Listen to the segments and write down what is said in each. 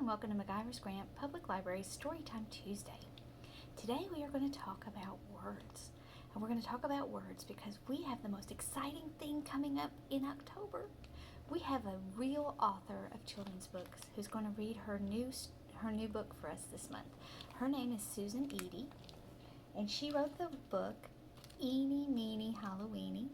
and welcome to MacGyver's Grant Public Library's Storytime Tuesday. Today we are going to talk about words. And we're going to talk about words because we have the most exciting thing coming up in October. We have a real author of children's books who's going to read her new book for us this month. Her name is Susan Edie, and she wrote the book Eeny Meeny Halloweeny.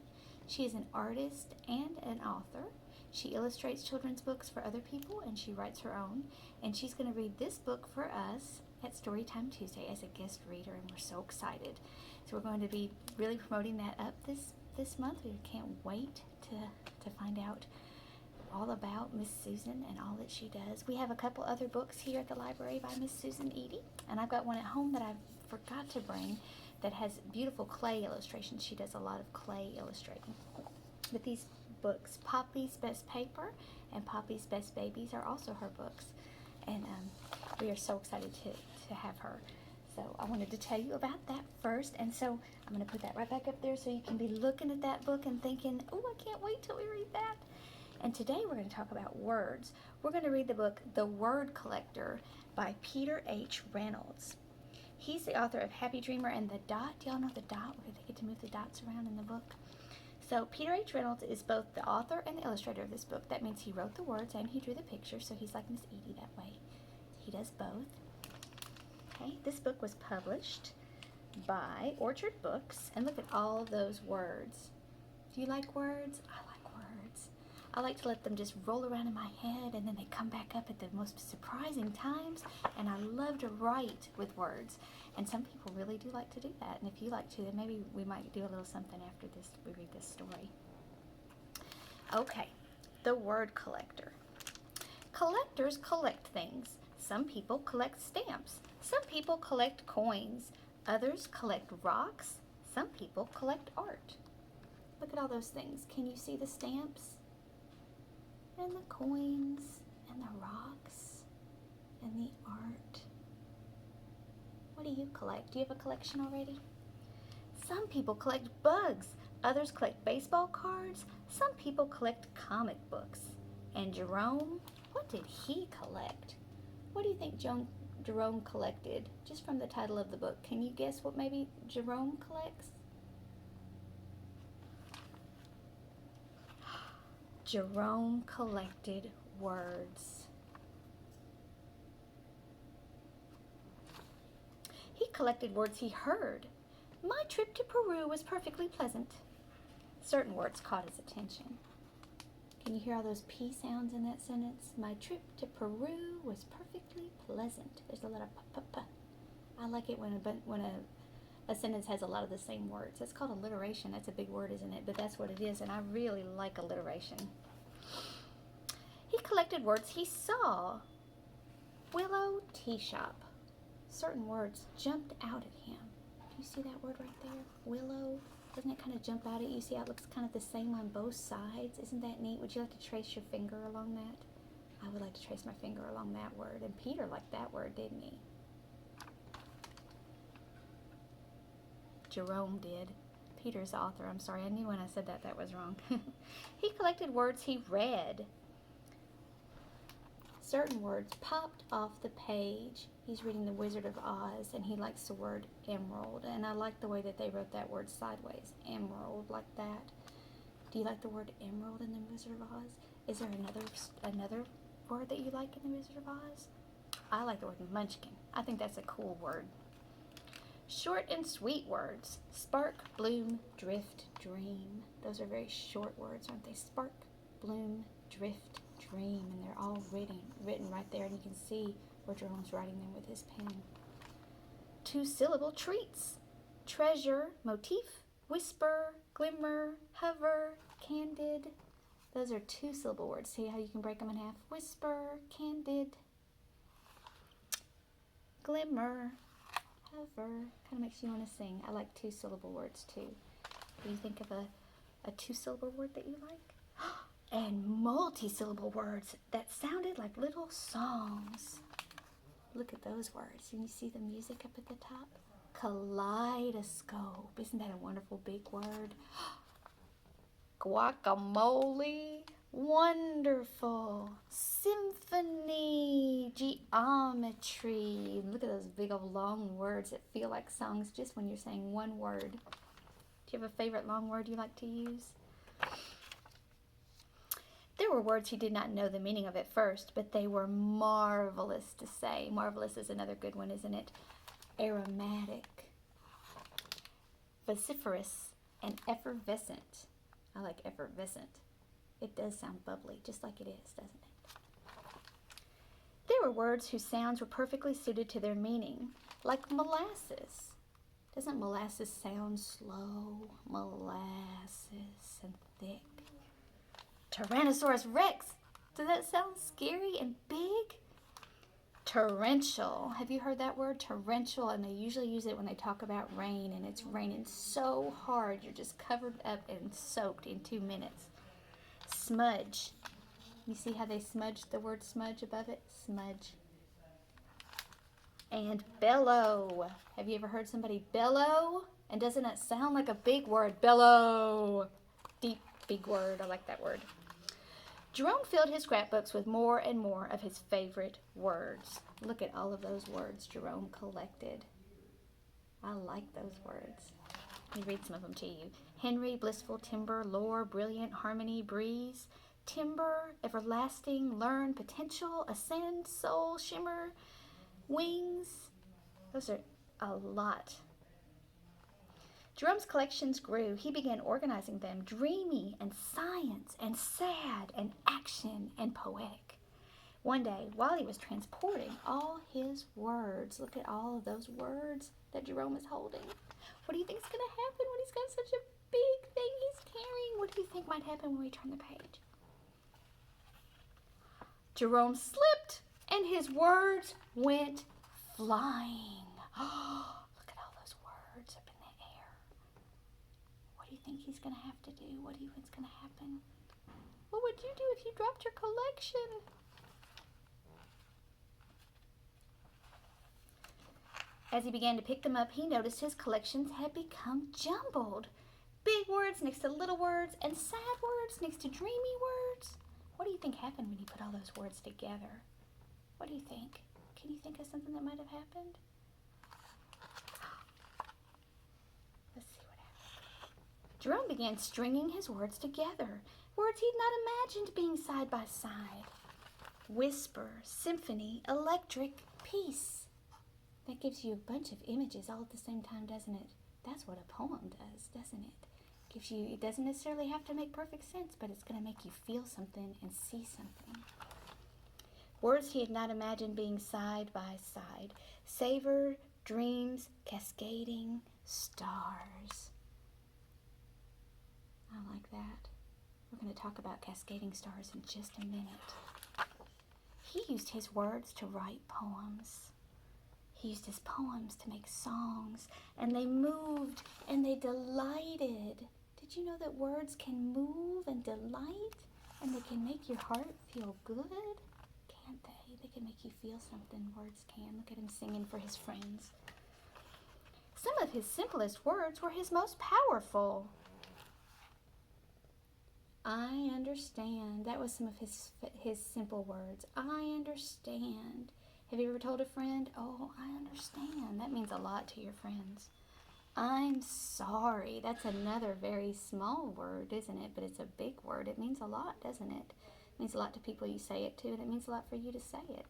She is an artist and an author. She illustrates children's books for other people, and she writes her own. And she's going to read this book for us at Storytime Tuesday as a guest reader, and we're so excited. So we're going to be really promoting that up this month. We can't wait to find out all about Miss Susan and all that she does. We have a couple other books here at the library by Miss Susan Edie, and I've got one at home that I forgot to bring that has beautiful clay illustrations. She does a lot of clay illustrating. But these books, Poppy's Best Paper and Poppy's Best Babies, are also her books, and we are so excited to have her. So I wanted to tell you about that first, and so I'm going to put that right back up there so you can be looking at that book and thinking, oh, I can't wait till we read that. And today we're going to talk about words. We're going to read the book The Word Collector by Peter H. Reynolds. He's the author of Happy Dreamer and The Dot. Do y'all know The Dot, where they get to move the dots around in the book? So Peter H. Reynolds is both the author and the illustrator of this book. That means he wrote the words and he drew the pictures, so he's like Miss Edie that way. He does both. Okay, this book was published by Orchard Books, and look at all of those words. Do you like words? I like words. I like to let them just roll around in my head, and then they come back up at the most surprising times, and I love to write with words. And some people really do like to do that, and if you like to, then maybe we might do a little something after this. We read this story. Okay, The Word Collector. Collectors collect things. Some people collect stamps. Some people collect coins. Others collect rocks. Some people collect art. Look at all those things. Can you see the stamps? And the coins, and the rocks, and the art. What do you collect? Do you have a collection already? Some people collect bugs. Others collect baseball cards. Some people collect comic books. And Jerome, what did he collect? What do you think Jerome collected? Just from the title of the book, can you guess what maybe Jerome collects? Jerome collected words. He collected words he heard. My trip to Peru was perfectly pleasant. Certain words caught his attention. Can you hear all those P sounds in that sentence? My trip to Peru was perfectly pleasant. There's a lot of p. I like it when a sentence has a lot of the same words. That's called alliteration. That's a big word, isn't it? But that's what it is, and I really like alliteration. He collected words he saw. Willow tea shop. Certain words jumped out at him. Do you see that word right there? Willow. Doesn't it kind of jump out at you? See how it looks kind of the same on both sides? Isn't that neat? Would you like to trace your finger along that? I would like to trace my finger along that word. And Peter liked that word, didn't he? Jerome did. Peter's the author. I'm sorry. I knew when I said that was wrong. He collected words he read. Certain words popped off the page. He's reading The Wizard of Oz, and he likes the word emerald. And I like the way that they wrote that word sideways. Emerald, like that. Do you like the word emerald in The Wizard of Oz? Is there another word that you like in The Wizard of Oz? I like the word munchkin. I think that's a cool word. Short and sweet words. Spark, bloom, drift, dream. Those are very short words, aren't they? Spark, bloom, drift, dream. And they're all written right there, and you can see where Jerome's writing them with his pen. Two-syllable treats. Treasure, motif, whisper, glimmer, hover, candid. Those are two-syllable words. See how you can break them in half? Whisper, candid, glimmer, hover. Kind of makes you want to sing. I like two-syllable words too. Do you think of a two-syllable word that you like? And multi-syllable words that sounded like little songs. Look at those words. Can you see the music up at the top? Kaleidoscope. Isn't that a wonderful big word? Guacamole. Wonderful. Symphony. Botany, geometry. Look at those big old long words that feel like songs just when you're saying one word. Do you have a favorite long word you like to use? There were words he did not know the meaning of at first, but they were marvelous to say. Marvelous is another good one, isn't it? Aromatic, vociferous, and effervescent. I like effervescent. It does sound bubbly, just like it is, doesn't it? There were words whose sounds were perfectly suited to their meaning, like molasses. Doesn't molasses sound slow? Molasses and thick. Tyrannosaurus Rex. Does that sound scary and big? Torrential. Have you heard that word? Torrential, and they usually use it when they talk about rain, and it's raining so hard you're just covered up and soaked in 2 minutes. Smudge. You see how they smudged the word smudge above it? Smudge. And bellow. Have you ever heard somebody bellow? And doesn't that sound like a big word? Bellow. Deep, big word. I like that word. Jerome filled his scrapbooks with more and more of his favorite words. Look at all of those words Jerome collected. I like those words. Let me read some of them to you. Henry, blissful, timber, lore, brilliant, harmony, breeze, timber, everlasting, learn, potential, ascend, soul, shimmer, wings. Those are a lot. Jerome's collections grew. He began organizing them, dreamy and science and sad and action and poetic. One day, while he was transporting all his words, look at all of those words that Jerome is holding. What do you think is going to happen when he's got such a big thing he's carrying? What do you think might happen when we turn the page? Jerome slipped and his words went flying. Oh, look at all those words up in the air. What do you think he's going to have to do? What do you think's going to happen? What would you do if you dropped your collection? As he began to pick them up, he noticed his collections had become jumbled. Big words next to little words, and sad words next to dreamy words. What do you think happened when he put all those words together? What do you think? Can you think of something that might have happened? Let's see what happened. Jerome began stringing his words together. Words he'd not imagined being side by side. Whisper, symphony, electric, peace. That gives you a bunch of images all at the same time, doesn't it? That's what a poem does, doesn't it? It doesn't necessarily have to make perfect sense, but it's going to make you feel something and see something. Words he had not imagined being side by side. Savor, dreams, cascading, stars. I like that. We're going to talk about cascading stars in just a minute. He used his words to write poems. He used his poems to make songs, and they moved and they delighted. Did you know that words can move and delight, and they can make your heart feel good? Can't they? They can make you feel something. Words can. Look at him singing for his friends. Some of his simplest words were his most powerful. I understand. That was some of his simple words. I understand. Have you ever told a friend, oh, I understand? That means a lot to your friends. I'm sorry. That's another very small word, isn't it? But it's a big word. It means a lot, doesn't it? It means a lot to people you say it to, and it means a lot for you to say it.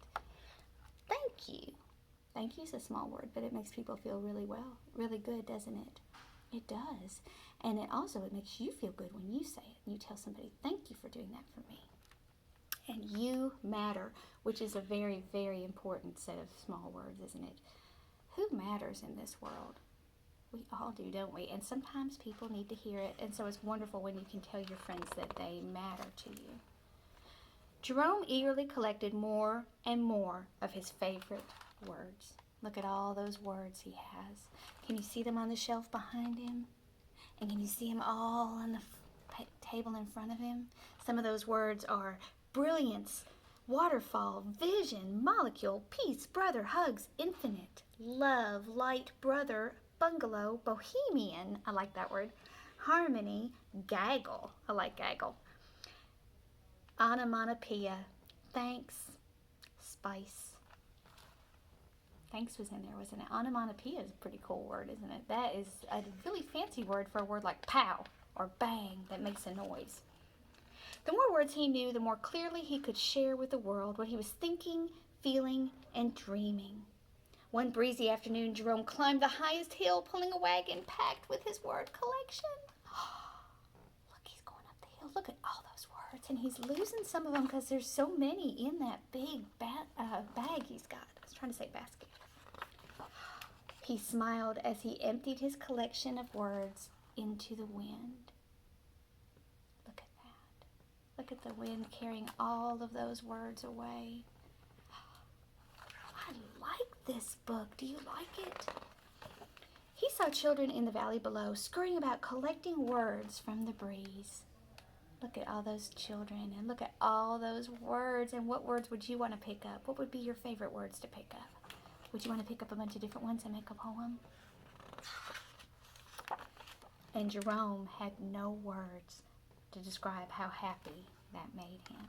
Thank you. Thank you is a small word, but it makes people feel really well, really good, doesn't it? It does. And it makes you feel good when you say it. And you tell somebody, thank you for doing that for me. And you matter, which is a very, very important set of small words, isn't it? Who matters in this world? We all do, don't we? And sometimes people need to hear it, and so it's wonderful when you can tell your friends that they matter to you. Jerome eagerly collected more and more of his favorite words. Look at all those words he has. Can you see them on the shelf behind him? And can you see them all on the table in front of him? Some of those words are brilliance, waterfall, vision, molecule, peace, brother, hugs, infinite, love, light, brother, bungalow, bohemian, I like that word, harmony, gaggle, I like gaggle, onomatopoeia, thanks, spice. Thanks was in there, wasn't it? Onomatopoeia is a pretty cool word, isn't it? That is a really fancy word for a word like pow or bang that makes a noise. The more words he knew, the more clearly he could share with the world what he was thinking, feeling, and dreaming. One breezy afternoon, Jerome climbed the highest hill, pulling a wagon packed with his word collection. Look, he's going up the hill. Look at all those words. And he's losing some of them because there's so many in that big bag he's got. I was trying to say basket. He smiled as he emptied his collection of words into the wind. Look at that. Look at the wind carrying all of those words away. I like this book. Do you like it? He saw children in the valley below scurrying about collecting words from the breeze. Look at all those children and look at all those words. And what words would you want to pick up? What would be your favorite words to pick up? Would you want to pick up a bunch of different ones and make a poem? And Jerome had no words to describe how happy that made him.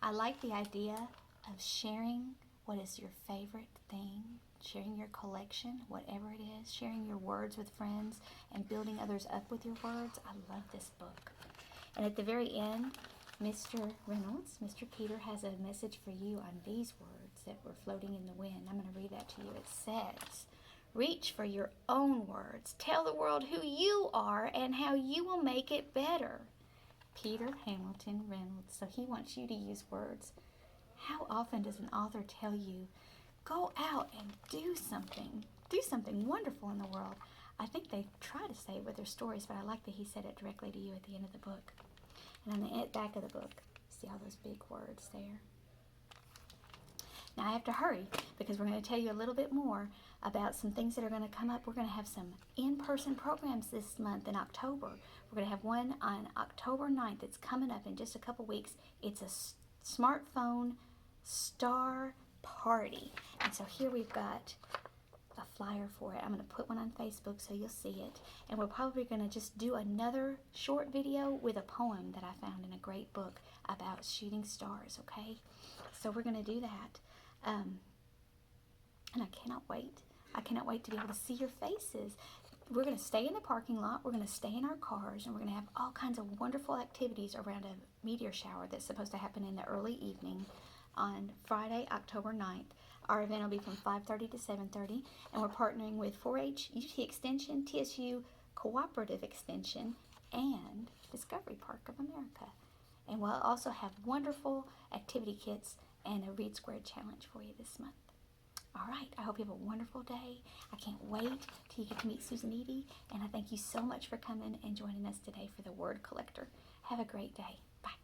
I like the idea of sharing what is your favorite thing, sharing your collection, whatever it is, sharing your words with friends and building others up with your words. I love this book. And at the very end, Mr. Reynolds, Mr. Peter, has a message for you on these words that were floating in the wind. I'm going to read that to you. It says, reach for your own words. Tell the world who you are and how you will make it better. Peter Hamilton Reynolds. So he wants you to use words. How often does an author tell you, go out and do something wonderful in the world? I think they try to say it with their stories, but I like that he said it directly to you at the end of the book. And on the back of the book, see all those big words there. Now I have to hurry because we're going to tell you a little bit more about some things that are going to come up. We're going to have some in-person programs this month in October. We're going to have one on October 9th. It's coming up in just a couple weeks. It's a smartphone star party. And so here we've got a flyer for it. I'm going to put one on Facebook so you'll see it. And we're probably going to just do another short video with a poem that I found in a great book about shooting stars, okay? So we're going to do that. And I cannot wait. I cannot wait to be able to see your faces. We're going to stay in the parking lot. We're going to stay in our cars. And we're going to have all kinds of wonderful activities around a meteor shower that's supposed to happen in the early evening on Friday, October 9th. Our event will be from 5:30 to 7:30, and we're partnering with 4-H UT Extension, TSU Cooperative Extension, and Discovery Park of America. And we'll also have wonderful activity kits and a Read Squared challenge for you this month. All right, I hope you have a wonderful day. I can't wait till you get to meet Susan Edie, and I thank you so much for coming and joining us today for the Word Collector. Have a great day. Bye.